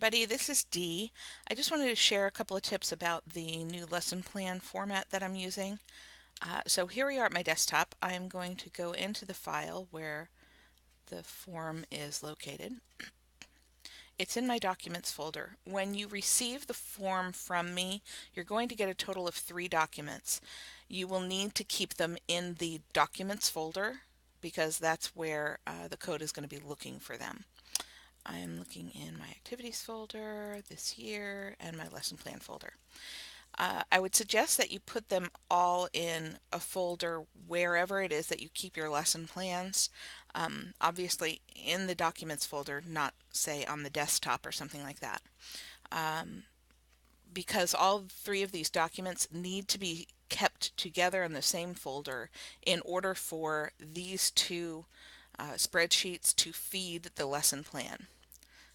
everybody, this is Dee. I just wanted to share a couple of tips about the new lesson plan format that I'm using. So here we are at my desktop. I'm going to go into the file where the form is located. It's in my documents folder. When you receive the form from me, you're going to get a total of 3 documents. You will need to keep them in the documents folder because that's where the code is going to be looking for them. I am looking in my activities folder this year and my lesson plan folder. I would suggest that you put them all in a folder wherever it is that you keep your lesson plans. Obviously in the documents folder, not say on the desktop or something like that. Because all 3 of these documents need to be kept together in the same folder in order for these 2 spreadsheets to feed the lesson plan.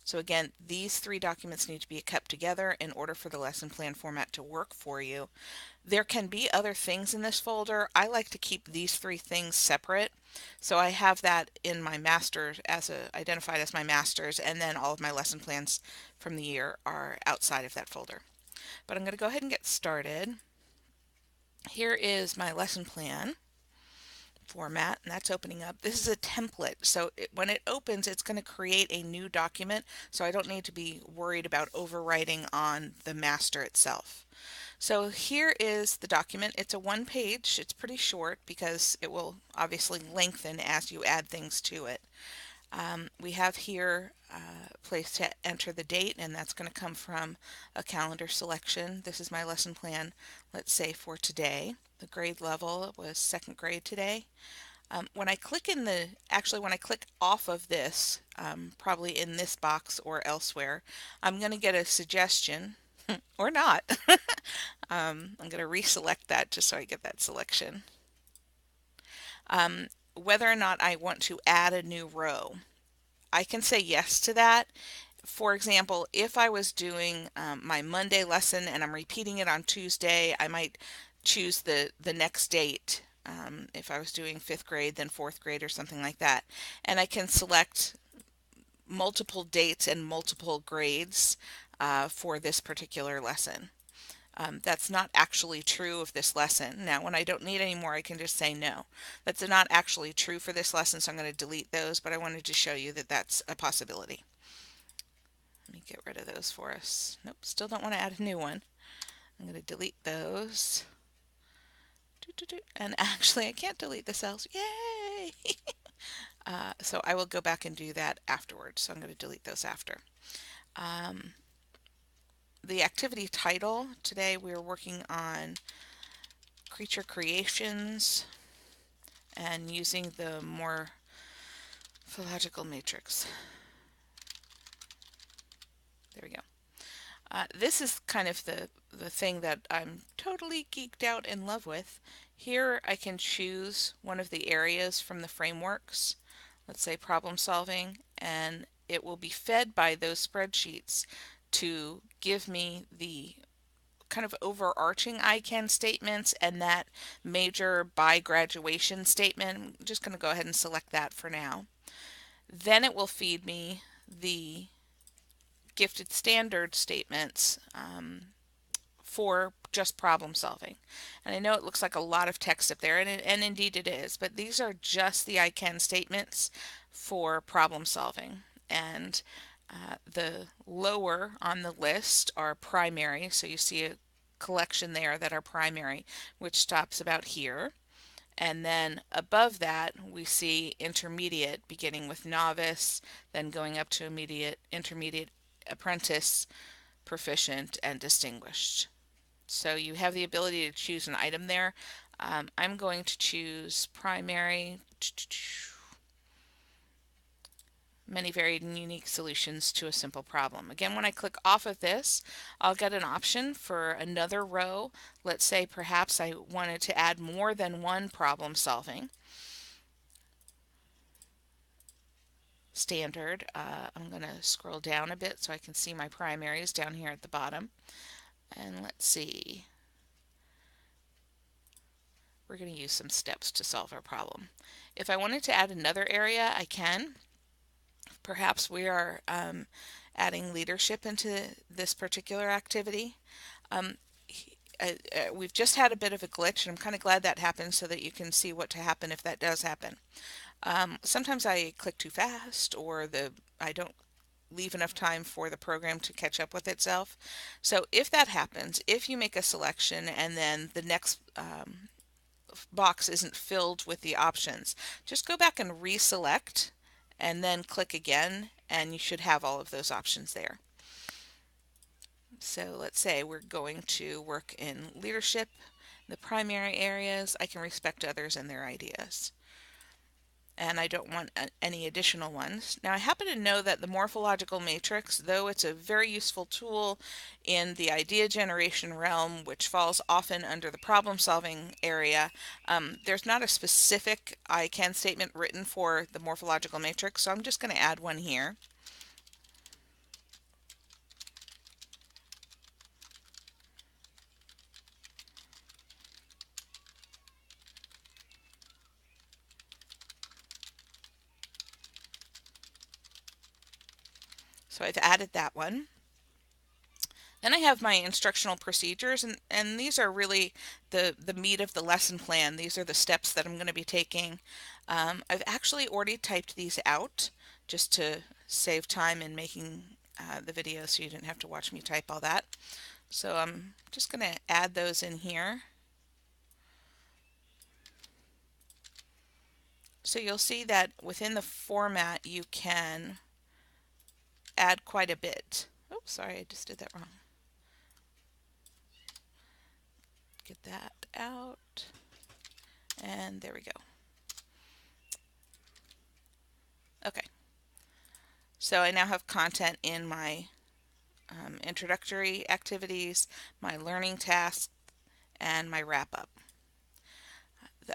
So again, these 3 documents need to be kept together in order for the lesson plan format to work for you. There can be other things in this folder. I like to keep these 3 things separate. So I have that in my masters identified as my masters, and then all of my lesson plans from the year are outside of that folder. But I'm going to go ahead and get started. Here is my lesson plan format, and that's opening up. This is a template, so when it opens, it's going to create a new document, so I don't need to be worried about overwriting on the master itself. So here is the document. It's a 1-page. It's pretty short because it will obviously lengthen as you add things to it. We have here a place to enter the date, and that's going to come from a calendar selection. This is my lesson plan, let's say for today. The grade level was 2nd grade today. When I click when I click off of this, probably in this box or elsewhere, I'm going to get a suggestion, or not. I'm going to reselect that just so I get that selection. Whether or not I want to add a new row. I can say yes to that. For example, if I was doing my Monday lesson and I'm repeating it on Tuesday, I might choose the next date. If I was doing 5th grade, then 4th grade or something like that. And I can select multiple dates and multiple grades for this particular lesson. That's not actually true of this lesson. Now, when I don't need any more, I can just say no. That's not actually true for this lesson, so I'm going to delete those, but I wanted to show you that that's a possibility. Let me get rid of those for us. Nope, still don't want to add a new one. I'm going to delete those. And actually, I can't delete the cells. Yay! So I will go back and do that afterwards. So I'm going to delete those after. The activity title, today we're working on creature creations and using the morphological matrix. There we go. This is kind of the thing that I'm totally geeked out in love with. Here I can choose one of the areas from the frameworks, let's say problem solving, and it will be fed by those spreadsheets to give me the kind of overarching I can statements and that major by graduation statement. I'm just going to go ahead and select that for now. Then it will feed me the gifted standard statements for just problem solving. And I know it looks like a lot of text up there, and indeed it is, but these are just the I can statements for problem solving. And the lower on the list are primary, so you see a collection there that are primary, which stops about here. And then above that, we see intermediate, beginning with novice, then going up to intermediate, apprentice, proficient, and distinguished. So you have the ability to choose an item there. I'm going to choose primary. Many varied and unique solutions to a simple problem. Again, when I click off of this, I'll get an option for another row. Let's say perhaps I wanted to add more than one problem solving. Standard. I'm going to scroll down a bit so I can see my primaries down here at the bottom. And let's see. We're going to use some steps to solve our problem. If I wanted to add another area, I can. Perhaps we are adding leadership into this particular activity. Um, we've just had a bit of a glitch, and I'm kind of glad that happened so that you can see what to happen if that does happen. Sometimes I click too fast, or I don't leave enough time for the program to catch up with itself. So if that happens, if you make a selection and then the next box isn't filled with the options, just go back and reselect and then click again, and you should have all of those options there. So let's say we're going to work in leadership, the primary areas. I can respect others and their ideas, and I don't want any additional ones. Now, I happen to know that the morphological matrix, though it's a very useful tool in the idea generation realm, which falls often under the problem solving area, there's not a specific I can statement written for the morphological matrix, so I'm just going to add one here. So I've added that one. Then I have my instructional procedures, and these are really the meat of the lesson plan. These are the steps that I'm going to be taking. I've actually already typed these out just to save time in making the video so you didn't have to watch me type all that. So I'm just going to add those in here. So you'll see that within the format you can add quite a bit. Oh, sorry, I just did that wrong. Get that out, and there we go. Okay, so I now have content in my introductory activities, my learning tasks, and my wrap-up.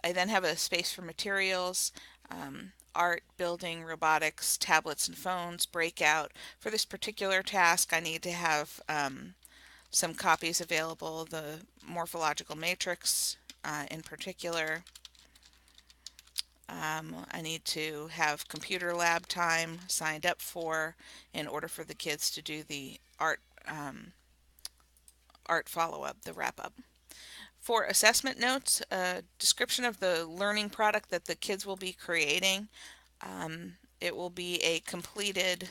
I then have a space for materials, art, building, robotics, tablets and phones, breakout. For this particular task, I need to have some copies available, the morphological matrix in particular. I need to have computer lab time signed up for in order for the kids to do the art follow-up, the wrap-up. For assessment notes, a description of the learning product that the kids will be creating. It will be a completed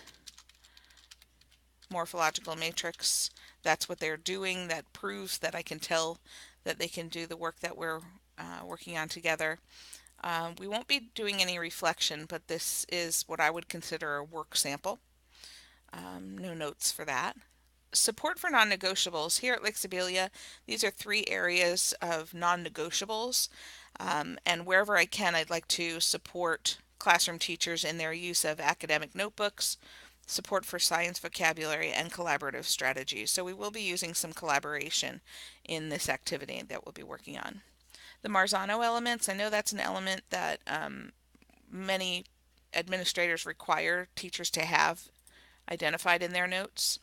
morphological matrix. That's what they're doing. That proves that I can tell that they can do the work that we're working on together. We won't be doing any reflection, but this is what I would consider a work sample. No notes for that. Support for non-negotiables. Here at Lake Sibelia, these are 3 areas of non-negotiables, and wherever I can, I'd like to support classroom teachers in their use of academic notebooks, support for science vocabulary, and collaborative strategies. So we will be using some collaboration in this activity that we'll be working on. The Marzano elements, I know that's an element that many administrators require teachers to have identified in their notes.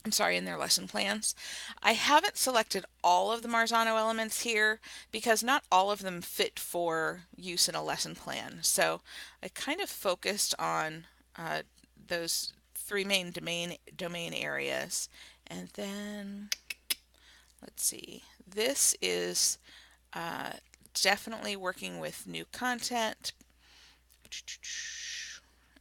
In their lesson plans. I haven't selected all of the Marzano elements here because not all of them fit for use in a lesson plan. So I kind of focused on those 3 main domain areas. And then, let's see, this is definitely working with new content,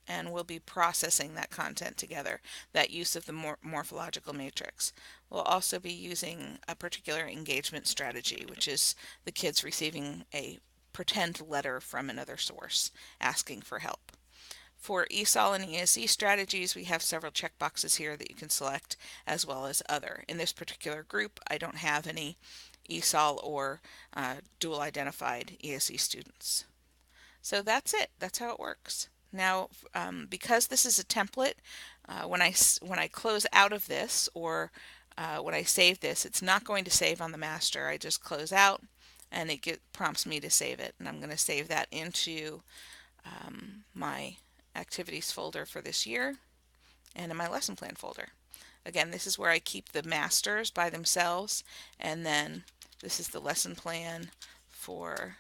and we'll be processing that content together, that use of the morphological matrix. We'll also be using a particular engagement strategy, which is the kids receiving a pretend letter from another source asking for help. For ESOL and ESE strategies, we have several checkboxes here that you can select, as well as other. In this particular group, I don't have any ESOL or dual identified ESE students. So that's it. That's how it works. Now, because this is a template, when I close out of this, or when I save this, it's not going to save on the master. I just close out, and it prompts me to save it. And I'm going to save that into my activities folder for this year, and in my lesson plan folder. Again, this is where I keep the masters by themselves, and then this is the lesson plan for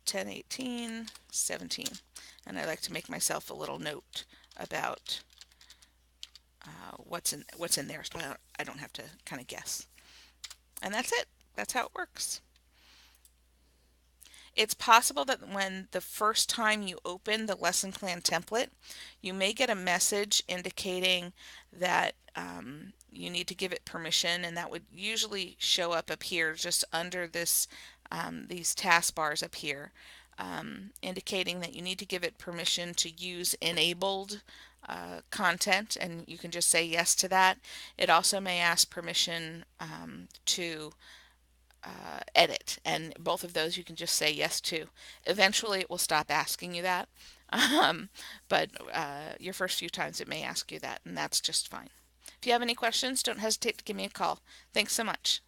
10/18/17, and I like to make myself a little note about what's in there, so I don't have to kind of guess. And that's it. That's how it works. It's possible that when the first time you open the lesson plan template, you may get a message indicating that you need to give it permission, and that would usually show up here just under these taskbars up here, indicating that you need to give it permission to use enabled content, and you can just say yes to that. It also may ask permission to edit, and both of those you can just say yes to. Eventually it will stop asking you that, but your first few times it may ask you that, and that's just fine. If you have any questions, don't hesitate to give me a call. Thanks so much.